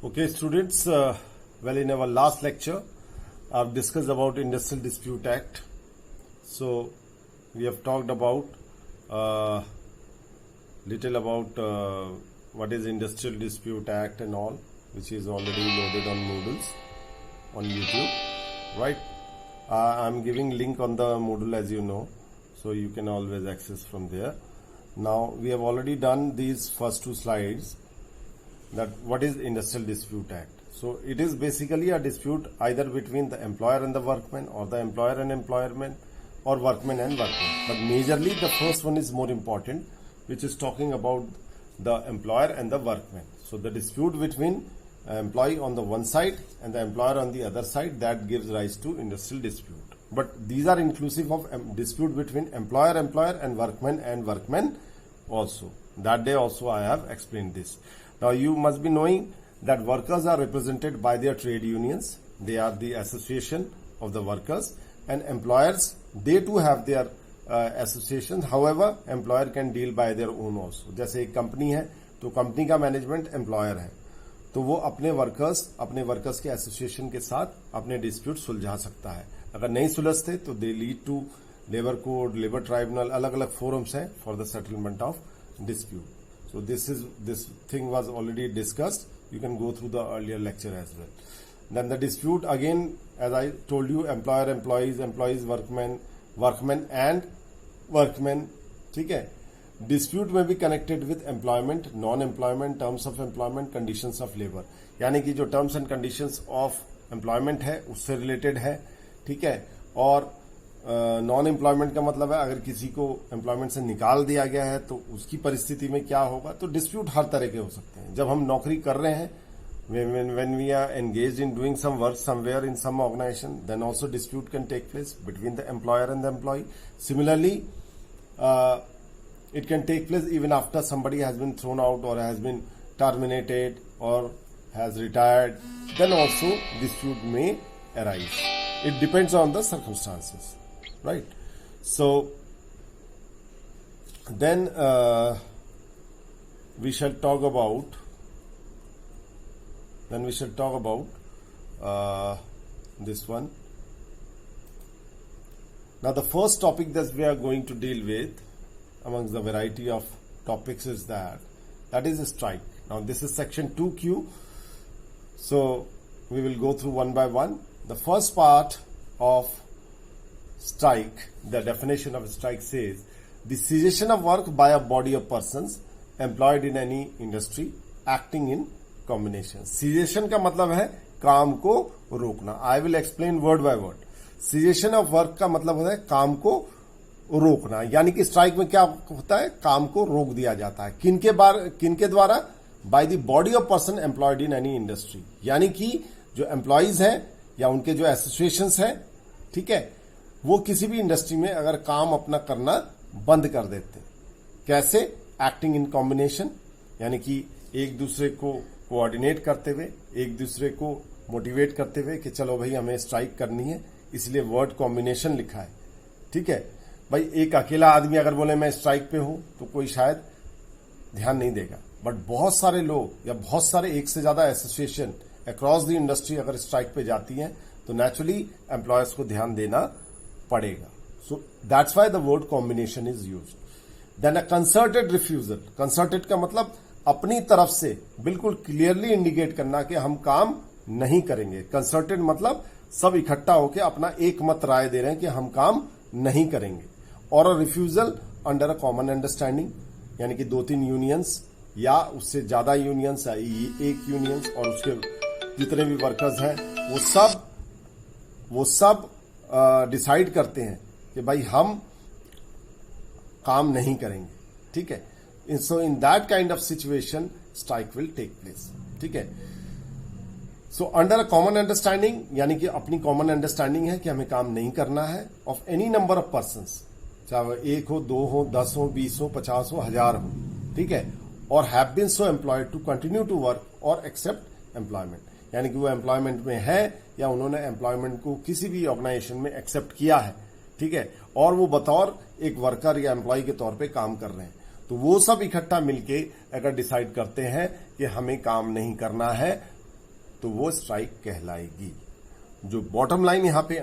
Okay, students, well, in our last lecture, I've discussed about Industrial Dispute Act. So, we have talked about little about what is Industrial Dispute Act and all, which is already loaded on Moodles on YouTube, right? I'm giving link on the Moodle, as you know, so you can always access from there. Now, we have already done these first two slides. That what is Industrial Dispute Act? So it is basically a dispute either between the employer and the workman, or the employer and employment, or workman and workman. But majorly the first one is more important, which is talking about the employer and the workman. So the dispute between employee on the one side and the employer on the other side, that gives rise to industrial dispute. But these are inclusive of dispute between employer and workman also. That day also I have explained this. Now you must be knowing that workers are represented by their trade unions. They are the association of the workers, and employers, they too have their associations. However, employer can deal by their own also. जैसे एक company है तो company का management employer है, तो वो अपने workers के एसोसिएशन के साथ अपने डिस्प्यूट सुलझा सकता है. अगर नहीं सुलझते तो they lead to labour code, labour tribunal, अलग अलग फोरम्स हैं for the settlement of dispute. So this thing was already discussed. You can go through the earlier lecture as well. Then the dispute, again, as I told you, employer, employees, workmen and workmen. ठीक है. Dispute may be connected with employment, non-employment, terms of employment, conditions of labor. यानी कि जो terms and conditions of employment है उससे related है. ठीक है. और नॉन एम्प्लॉयमेंट का मतलब है अगर किसी को एम्प्लॉयमेंट से निकाल दिया गया है तो उसकी परिस्थिति में क्या होगा. तो डिस्प्यूट हर तरह के हो सकते हैं. जब हम नौकरी कर रहे हैं, when we are engaged in doing some work somewhere in some organization, then also dispute can take place between the employer and the employee. Similarly, it can take place even after somebody has been thrown out or has been terminated or has retired. Then also dispute may arise. It depends on the circumstances. Right. So then we shall talk about this one. Now the first topic that we are going to deal with amongst the variety of topics is that is a strike. Now this is section 2Q. So we will go through one by one. The first part of strike, the definition of strike says, the cessation of work by a body of persons employed in any industry acting in combination. Cessation का मतलब है काम को रोकना. I will explain word by word. Cessation of work का मतलब होता है काम को रोकना. यानी कि स्ट्राइक में क्या होता है, काम को रोक दिया जाता है. किनके द्वारा? By the body of person employed in any industry. यानी कि जो एम्प्लॉइज हैं या उनके जो एसोसिएशंस हैं, ठीक है, वो किसी भी इंडस्ट्री में अगर काम अपना करना बंद कर देते हैं. कैसे? एक्टिंग इन कॉम्बिनेशन, यानी कि एक दूसरे को कोऑर्डिनेट करते हुए, एक दूसरे को मोटिवेट करते हुए कि चलो भाई हमें स्ट्राइक करनी है, इसलिए वर्ड कॉम्बिनेशन लिखा है. ठीक है भाई. एक अकेला आदमी अगर बोले मैं स्ट्राइक पे हूं तो कोई शायद ध्यान नहीं देगा. बट बहुत सारे लोग या बहुत सारे एक से ज्यादा एसोसिएशन अक्रॉस द इंडस्ट्री अगर स्ट्राइक पे जाती हैं तो नेचुरली एम्प्लॉयर्स को ध्यान देना पड़ेगा. So that's why the word combination is used. Then a concerted refusal. Concerted का मतलब अपनी तरफ से बिल्कुल क्लियरली इंडिकेट करना कि हम काम नहीं करेंगे. कंसर्टेड मतलब सब इकट्ठा होकर अपना एक मत राय दे रहे हैं कि हम काम नहीं करेंगे. और refusal under a common understanding, यानी कि 2-3 यूनियंस या उससे ज्यादा यूनियंस या एक यूनियंस और उसके जितने भी वर्कर्स हैं वो सब डिसाइड करते हैं कि भाई हम काम नहीं करेंगे. ठीक है. So in that kind of situation strike will take place. ठीक है. So under a common understanding, यानी कि अपनी कॉमन अंडरस्टैंडिंग है कि हमें काम नहीं करना है, of any number of persons, चाहे वो 1 हो, 2 हो, 10 हो, 20 हो, 50 हो, 1000 हो. ठीक है. और have been so employed to continue to work और एक्सेप्ट एम्प्लॉयमेंट, यानी कि वो एम्प्लॉयमेंट में है या उन्होंने एम्प्लॉयमेंट को किसी भी ऑर्गेनाइजेशन में एक्सेप्ट किया है. ठीक है. और वो बतौर एक वर्कर या एम्प्लॉय के तौर पे काम कर रहे हैं. तो वो सब इकट्ठा मिलके अगर डिसाइड करते हैं कि हमें काम नहीं करना है, तो वो स्ट्राइक कहलाएगी। जो बॉटम लाइन यहाँ पे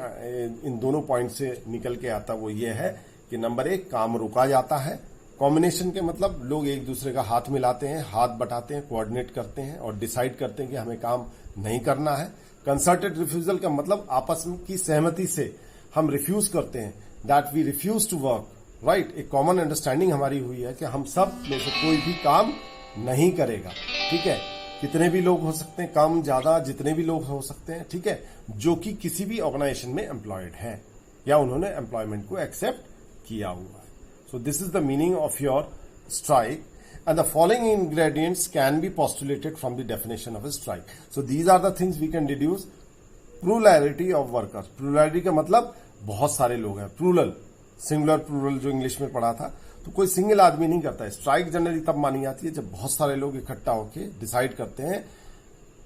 इन दोनों पॉइंट से निकल के आता वो ये है कि नंबर 1 काम रोका जाता है। कॉम्बिनेशन के मतलब लोग एक दूसरे का हाथ मिलाते हैं, हाथ बटाते हैं, कोऑर्डिनेट करते हैं और डिसाइड करते हैं कि हमें काम नहीं करना है। कंसर्टेड रिफ्यूजल का मतलब आपस की सहमति से हम रिफ्यूज करते हैं, that we refuse to work, right. एक कॉमन अंडरस्टैंडिंग हमारी हुई है कि हम सब में से कोई भी काम नहीं करेगा, ठीक है। कितने भी लोग हो सकते हैं, कम ज्यादा जितने भी लोग हो सकते हैं, ठीक है, जो कि किसी भी ऑर्गेनाइजेशन में एम्प्लॉयड है या उन्होंने एम्प्लॉयमेंट को एक्सेप्ट किया हुआ है। सो this is the meaning of your strike and the following ingredients can be postulated from the definition of a strike. So these are the things we can deduce. Plurality of workers. Plurality का मतलब बहुत सारे लोग हैं। Plural, singular plural जो English में पढ़ा था, तो कोई सिंगल आदमी नहीं करता है। स्ट्राइक जनरली तब मानी जाती है जब बहुत सारे लोग इकट्ठा होकर डिसाइड करते हैं,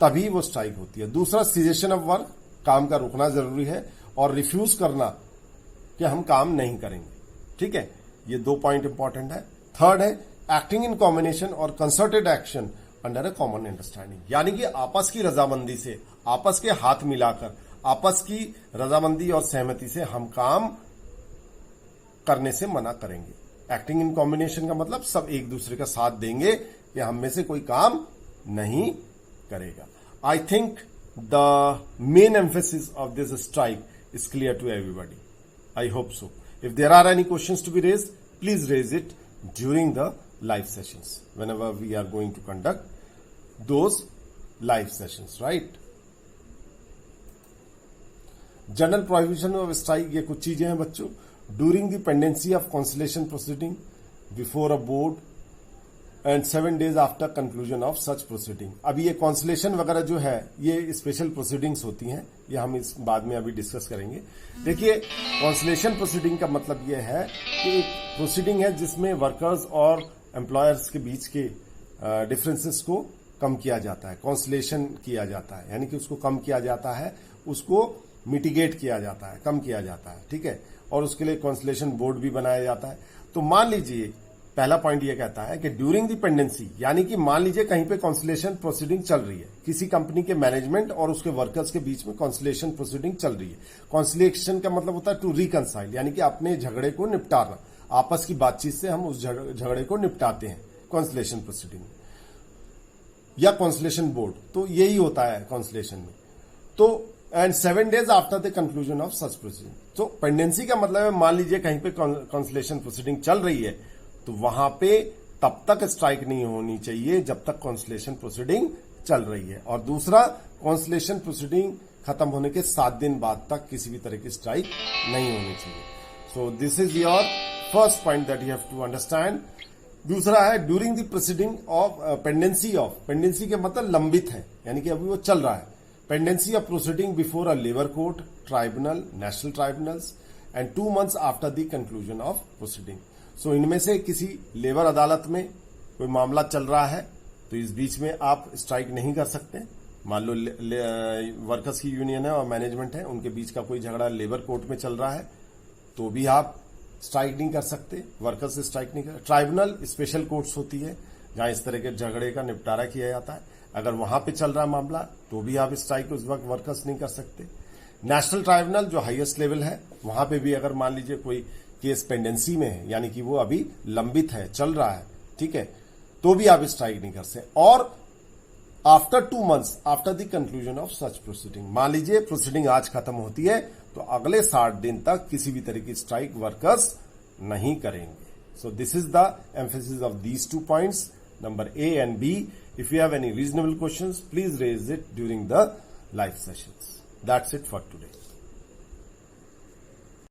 तभी वो स्ट्राइक होती है। दूसरा, सीजेशन ऑफ वर्क, काम का रुकना जरूरी है, और रिफ्यूज करना कि हम काम नहीं करेंगे, ठीक है। ये 2 पॉइंट इंपॉर्टेंट है। थर्ड है एक्टिंग इन कॉम्बिनेशन और concerted action under a common understanding, यानी कि आपस की रजामंदी से, आपस के हाथ मिलाकर, आपस की रजामंदी और सहमति से हम काम करने से मना करेंगे। एक्टिंग इन कॉम्बिनेशन का मतलब सब एक दूसरे का साथ देंगे कि हम में से कोई काम नहीं करेगा। I think the main emphasis of this strike is clear to everybody. I hope so. If there are any questions to be raised, please raise it during the live sessions whenever we are going to conduct those live sessions, right? General prohibition of strike, ये कुछ चीजें हैं बच्चों। During the pendency of conciliation proceeding before a board and 7 days after conclusion of such proceeding. अभी ये conciliation वगैरह जो है ये स्पेशल प्रोसीडिंग्स होती हैं, ये हम इस बाद में अभी डिस्कस करेंगे। देखिए, conciliation proceeding का मतलब ये है कि एक प्रोसीडिंग है जिसमें वर्कर्स और एम्प्लॉयर्स के बीच के डिफरेंसेस को कम किया जाता है, कॉन्सलेशन किया जाता है, यानी कि उसको कम किया जाता है, उसको मिटिगेट किया जाता है, कम किया जाता है, ठीक है। और उसके लिए कॉन्सलेशन बोर्ड भी बनाया जाता है। तो मान लीजिए पहला पॉइंट ये कहता है कि ड्यूरिंग द पेंडेंसी, यानी कि मान लीजिए कहीं पे कॉन्सलेशन प्रोसीडिंग चल रही है, किसी कंपनी के मैनेजमेंट और उसके वर्कर्स के बीच में कॉन्सलेशन प्रोसीडिंग चल रही है। कॉन्सलेशन का मतलब होता है टू रिकंसाइल, यानी कि अपने झगड़े को निपटाना, आपस की बातचीत से हम उस झगड़े को निपटाते हैं कॉन्सलेशन प्रोसीडिंग या कॉन्सलेशन बोर्ड, तो यही होता है कॉन्सलेशन में। तो and 7 days after the conclusion of such proceeding. तो पेंडेंसी का मतलब है मान लीजिए कहीं पे कॉन्सलेशन प्रोसीडिंग चल रही है, तो वहां पे तब तक स्ट्राइक नहीं होनी चाहिए जब तक कॉन्सलेशन प्रोसीडिंग चल रही है। और दूसरा, कॉन्सलेशन प्रोसीडिंग खत्म होने के 7 दिन बाद तक किसी भी तरह की स्ट्राइक नहीं होनी चाहिए। So this is your first point that you have to understand. दूसरा है during the proceeding of pendency of, pendency के मतलब लंबित है, यानी कि अभी वो चल रहा है। Pendency of proceeding before a labour court, tribunal, national tribunals and 2 months after the conclusion of proceeding. So इनमें से किसी लेबर अदालत में कोई मामला चल रहा है, तो इस बीच में आप स्ट्राइक नहीं कर सकते। मान लो वर्कर्स की यूनियन है और मैनेजमेंट है, उनके बीच का कोई झगड़ा लेबर कोर्ट में चल रहा है, तो भी आप स्ट्राइक नहीं कर सकते, वर्कर्स से स्ट्राइक नहीं कर। ट्राइब्यूनल स्पेशल कोर्ट्स होती है जहां इस तरह के झगड़े का निपटारा किया जाता है, अगर वहां पे चल रहा मामला तो भी आप स्ट्राइक उस वक्त वर्कर्स नहीं कर सकते। नेशनल ट्राइब्यूनल जो हाईएस्ट लेवल है, वहां पे भी अगर मान लीजिए कोई केस पेंडेंसी में है, यानी कि वो अभी लंबित है, चल रहा है, ठीक है, तो भी आप स्ट्राइक नहीं कर सकते। और after 2 months after the conclusion of such proceeding, मान लीजिए प्रोसीडिंग आज खत्म होती है तो अगले 60 दिन तक किसी भी तरह की स्ट्राइक वर्कर्स नहीं करेंगे। सो this is the emphasis of these 2 points, number A and B. If you have any reasonable questions, please raise it during the live sessions. That's it for today.